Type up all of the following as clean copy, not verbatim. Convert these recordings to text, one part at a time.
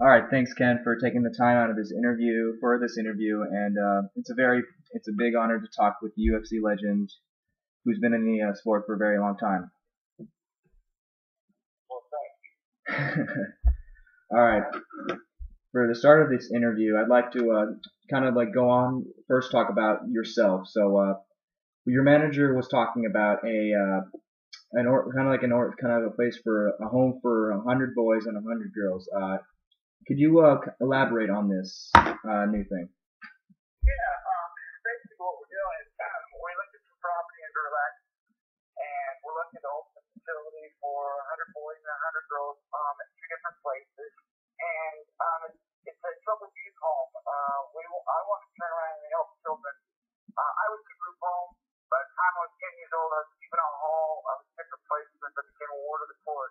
All right, thanks Ken for taking the time out of this interview and it's a big honor to talk with the UFC legend who's been in the sport for a very long time. Well, thank you. All right, for the start of this interview, I'd like to kind of like go on first talk about yourself. So your manager was talking about kind of a place for a home for 100 boys and 100 girls. Could you elaborate on this new thing? Yeah, basically what we're doing is we looked at some property in Burleck, and we're looking to open a facility for 100 boys and 100 girls at two different places. And it's a troubled youth home. I want to turn around and help children. I was in a group home. By the time I was 10 years old, I was keeping on hall. I was different places. I became a ward of the court.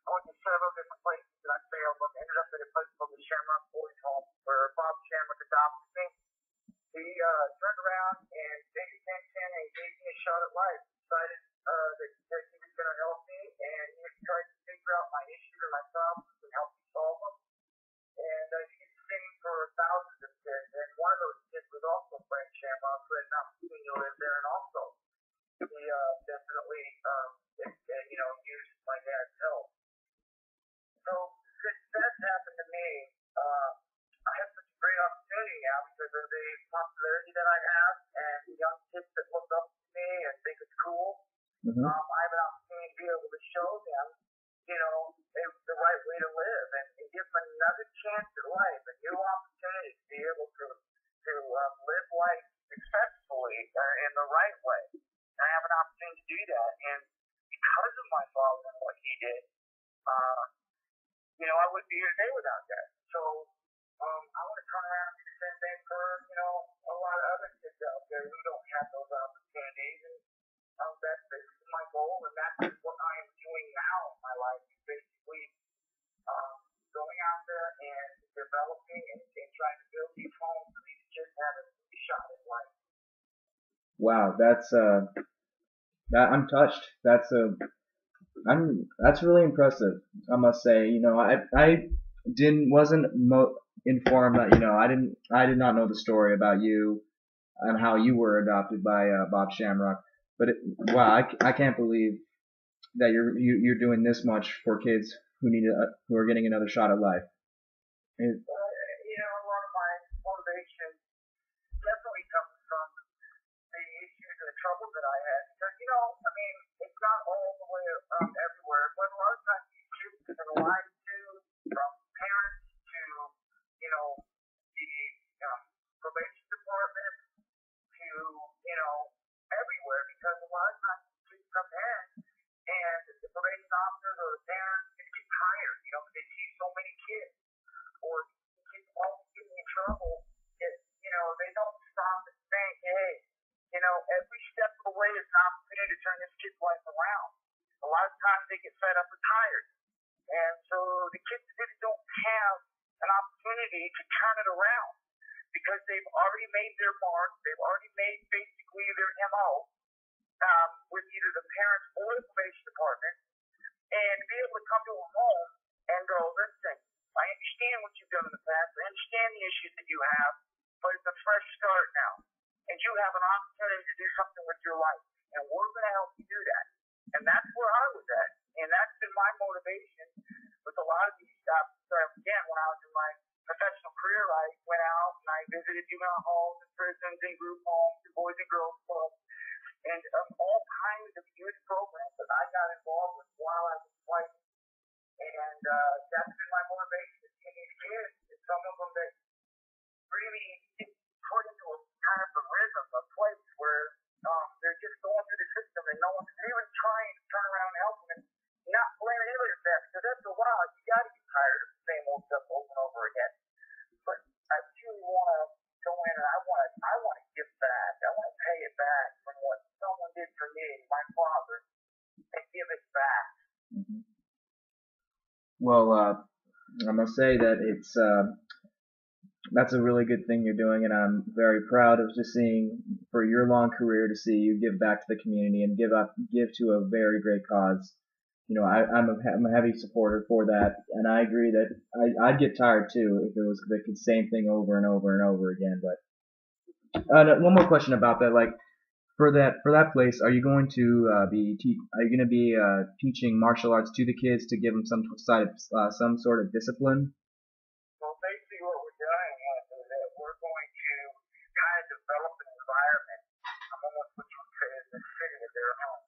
I went to several different places and I failed. I ended up at a place called the Shamrock Boys Home where Bob Shamrock adopted me. He turned around and paid attention and gave me a shot at life. Decided that he was going to help me and he was trying to figure out my issues or my problems and help me solve them. And he did the same for thousands of kids. And one of those kids was also Frank Shamrock, who had an opportunity to live there, and also he definitely used my dad's help. So since that happened to me, I have such a great opportunity now because of the popularity that I have and the young kids that look up to me and think it's cool. Mm-hmm. I have an opportunity to be able to show them, the right way to live and give them another chance at life, a new opportunity to be able to live life successfully in the right way. I have an opportunity to do that, and because of my father and what he did, I wouldn't be here today without that. So I want to turn around and do the same thing for, a lot of other kids out there who don't have those opportunities. And that's basically my goal, and that's what I am doing now in my life, is basically going out there and developing and trying to build these homes so these kids have a shot at life. Wow, I'm touched. That's really impressive. I must say, I wasn't informed that, I did not know the story about you and how you were adopted by Bob Shamrock. But wow, I can't believe that you're doing this much for kids who are getting another shot at life. A lot of my motivation definitely comes from the issues and the troubles that I had. Because, it's not all the way everywhere. But a lot of times these kids have been lied to, from parents to, the probation department to, everywhere. Because a lot of times these kids come in and the probation officers or the parents get tired, they see so many kids. Or kids always getting in trouble, they don't stop and think, hey, every step of the way is an opportunity to turn this kid's life around. A lot of times they get fed up and tired. And so the kids really don't have an opportunity to turn it around because they've already made their mark, they've already made basically their MO with either the parents or the probation department, and be able to come to a home and go, listen, I understand what you've done in the past. I understand the issues that you have, but it's a fresh start now. And you have an opportunity to do something with your life. And we're going to help you do that. And that's where I was at. And that's been my motivation with a lot of these jobs. Again, when I was in my professional career, I went out and I visited juvenile homes and prisons and group homes and boys and girls clubs and all kinds of youth programs that I got involved with while I was fighting. And that's been my motivation to see these kids. And some of them that really get put into a kind of a rhythm, a place where they're just going through the system and no one's really trying to turn around and help them and not blame anybody for that, because after a while you got to get tired of the same old stuff over and over again. But I really want to go in and I want to give back. Well, I must say that that's a really good thing you're doing, and I'm very proud of just seeing for your long career to see you give back to the community and give to a very great cause. I'm a heavy supporter for that, and I agree that I'd get tired too if it was the same thing over and over and over again. But one more question about that, like for that place, are you going to are you going to be teaching martial arts to the kids to give them some sort of discipline? Well, basically what we're doing is that we're going to kind of develop an environment, almost what you would say is the city of their home,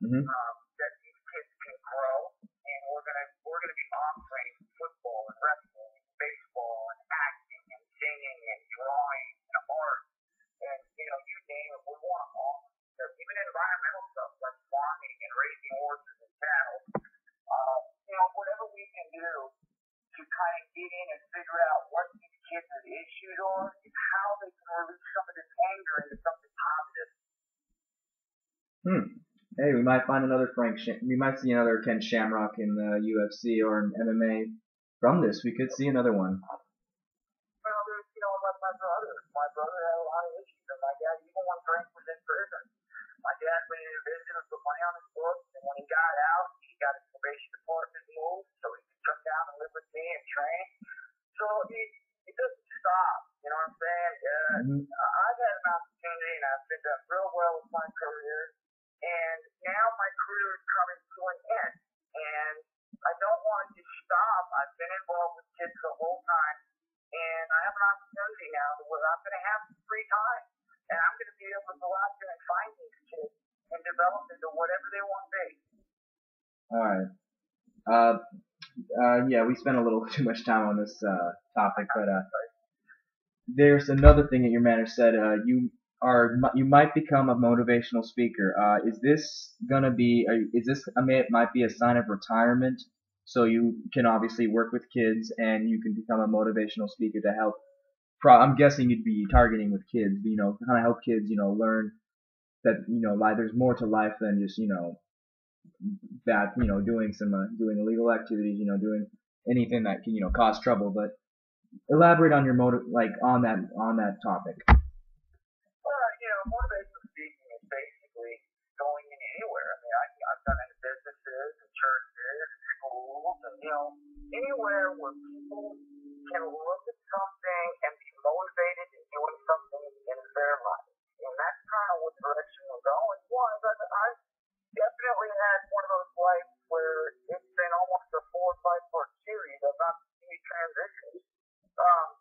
Hmm. that these kids can grow, and we're gonna be offering football and wrestling, and baseball and acting and singing and drawing and art and you name it, we want them all. So even environmental stuff like farming and raising horses and cattle, whatever we can do to kind of get in and figure out what these kids' issues are and how they can release some of this anger into something positive. Hmm. Hey, we might find another we might see another Ken Shamrock in the UFC or in MMA from this. We could see another one. Well, there's, like my brother. My brother had a lot of issues, and my dad, even when Frank was in prison, my dad went in and visited him, put money on his books, and when he got out, he got his probation department moved so he could come down and live with me and train. So it doesn't stop. You know what I'm saying? Hmm. I've had an opportunity, and I've been done real well with my career, and now my career is coming to an end, and I don't want to just stop. I've been involved with kids the whole time, and I have an opportunity now where I'm going to have some free time, and I'm going to be able to go out there and find these kids and develop into whatever they want to be. All right. Yeah, we spent a little too much time on this topic, but there's another thing that your manager said. You might become a motivational speaker. Is this gonna be? Is this? I mean, it might be a sign of retirement. So you can obviously work with kids, and you can become a motivational speaker to help. I'm guessing you'd be targeting with kids. Kind of help kids. Learn that like there's more to life than just that doing illegal activities. Doing anything that can cause trouble. But elaborate on your motive, like on that topic. Well, motivational speaking is basically going in anywhere. I mean, I've done it in businesses and churches and schools and, anywhere where people can look at something and be motivated in doing something in their life. And that's kind of what direction we're going. One, I definitely had one of those lives where it's been almost a 4 or 5 part series about the transitions. Um,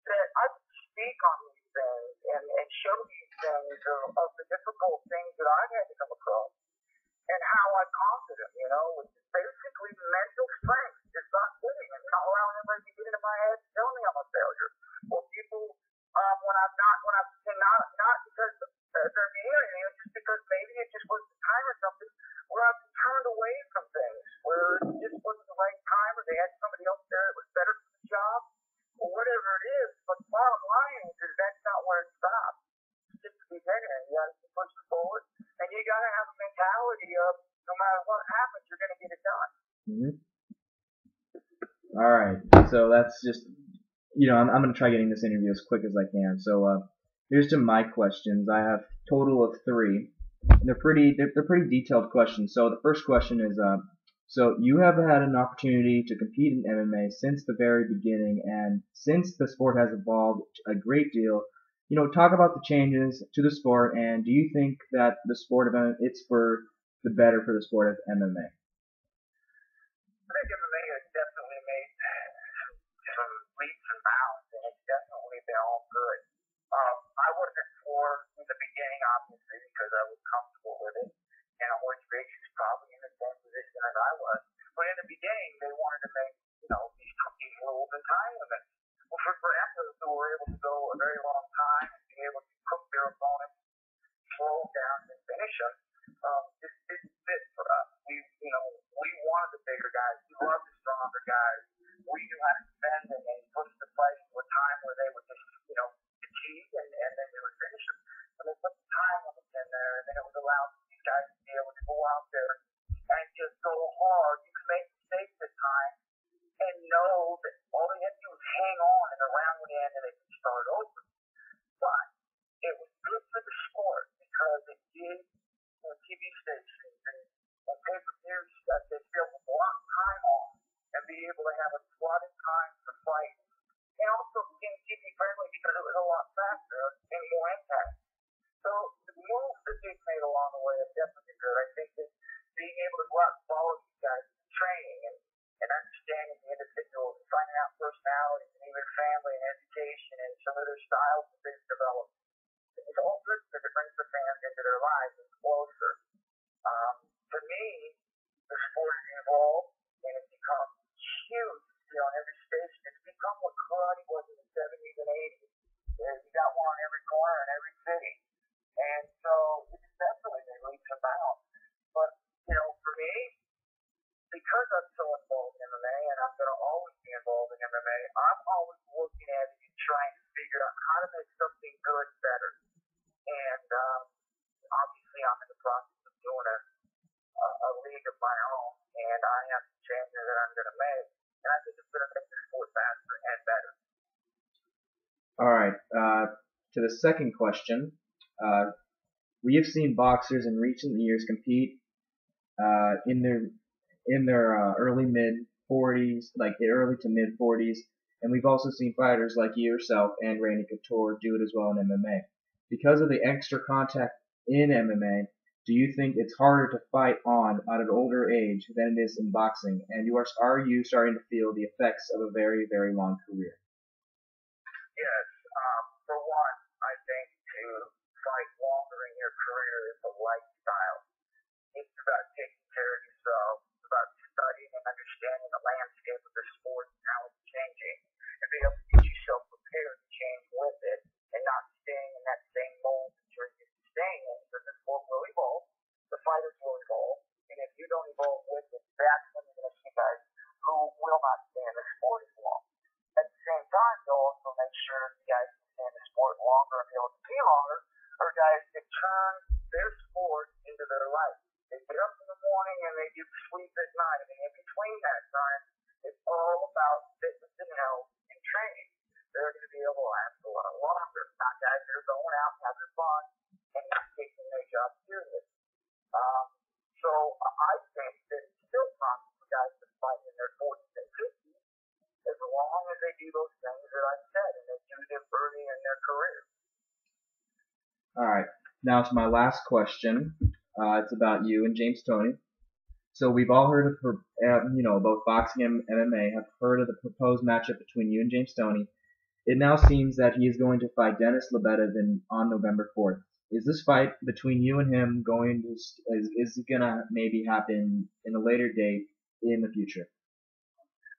that I could speak on these things and show these things of the difficult things that I've had to come across and how I conquered them, which is basically mental strength, just not quitting and not allowing anybody to get into my head and tell me I'm a failure. Or people, not because they're mean or anything, just because maybe it just wasn't the time or something, where I've been turned away from things, where it just wasn't the right time, or they had somebody else there that was better for the job, or whatever it is. But the bottom line is that's not where it stops. It's just the beginning. You got to keep pushing forward, and you got to have a mentality of no matter what happens, you're going to get it done. Hmm. All right. So that's just I'm gonna try getting this interview as quick as I can. So here's to my questions. I have total of three. They're pretty detailed questions. So the first question is so you have had an opportunity to compete in MMA since the very beginning, and since the sport has evolved a great deal, talk about the changes to the sport, and do you think that the sport of it's for the better for the sport of MMA? I think MMA has definitely made some leaps and bounds, and it's definitely been all good. I wasn't for in the beginning, obviously, because I was comfortable with it, and Horse Biggs is probably in the same position as I was. But in the beginning, they wanted to make, these rules and time limits. Well, for athletes who were able to go a very long time and be able to cook their opponents, slow them down, and finish them, this didn't fit for us. We wanted the bigger guys. We loved the stronger guys. We knew how to defend and push the fight to a time where they would just, fatigue and then we would finish them. And they put the time limits in there, and then it would allow these guys to be able to go out there and just go hard. You can make mistakes at times, now and then, and they can start over. But it was good for the sport because it did TV stations and pay-per-views that they be able to block time off and be able to have a slotted time to fight. And also became TV friendly because it was a lot faster and more impact. So the moves that they've made along the way are definitely good. I think that being able to go out and follow these guys in training and understanding the individuals, finding out personalities and even family and education and some of their styles that they've developed. It's all good because it brings the fans into their lives and closer. For me, the sport has evolved and it's become huge. On every station, it's become what karate was in the 70s and 80s. You got one on every corner in every city. And so it's definitely been leaps and bounds. But, for me, because I'm so involved in MMA and I'm going to always be involved in MMA, I'm always looking at it and trying to figure out how to make something good better. And obviously I'm in the process of doing a league of my own, and I have some changes that I'm going to make. And I think it's going to make the sport faster and better. All right. To the second question, we have seen boxers in recent years compete in their early mid 40s, like the early to mid 40s, and we've also seen fighters like yourself and Randy Couture do it as well in MMA. Because of the extra contact in MMA, do you think it's harder to fight on at an older age than it is in boxing? And are you starting to feel the effects of a very, very long career? Yes. For one, I think to fight longer in your career is a lifestyle. It's about taking care of yourself. It's about studying and understanding the landscape of the sport and how it's changing, and being able to get yourself prepared to change with it, and not staying in that same mold that you're used to staying in. Because the sport will evolve, the fighters will evolve, and if you don't evolve with it, that's when you're going to see guys who will not stay in the sport as long. At the same time, you'll also make sure the guys can stay in the sport longer and be able to be longer, or guys can turn their sport into their life. They get up in the morning and they do sleep at night, and in between that time, it's all about fitness and health and training. They're going to be able to last a lot longer. Not guys that are going out and having fun and not taking their job serious. So I think that it's still possible for guys to fight in their 40s and 50s as long as they do those things that I said and they do them early in their career. All right. Now to my last question. It's about you and James Toney. So we've all heard of, both boxing and MMA have heard of the proposed matchup between you and James Toney. It now seems that he is going to fight Denis Lebedev on November 4th. Is this fight between you and him is gonna maybe happen in a later date in the future?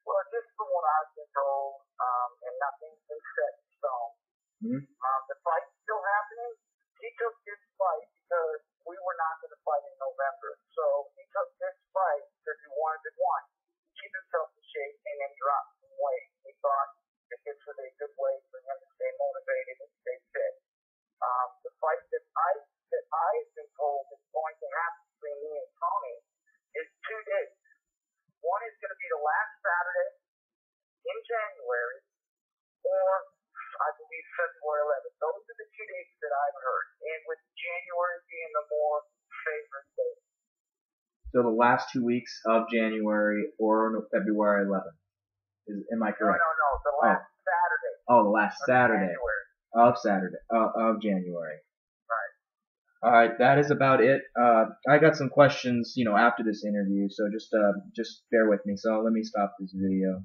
Well, just from what I've been told, and nothing's been set in stone. Mm-hmm. The fight's still happening. He took this fight because we were not going to fight in November. So he took this fight because he wanted to, keep himself in shape and then drop some weight. He thought that this was a good way for him to stay motivated and stay fit. The fight that I've been told is going to happen between me and Tony is 2 days. One is going to be the last Saturday in January, or I believe February 11th. Those are the 2 dates that I've heard, and with January being the more favorite date. So the last 2 weeks of January or February 11th. Am I correct? No. The last Saturday. Oh, the last Saturday of January. Right. All right, that is about it. I got some questions, after this interview, so just bear with me. So let me stop this video.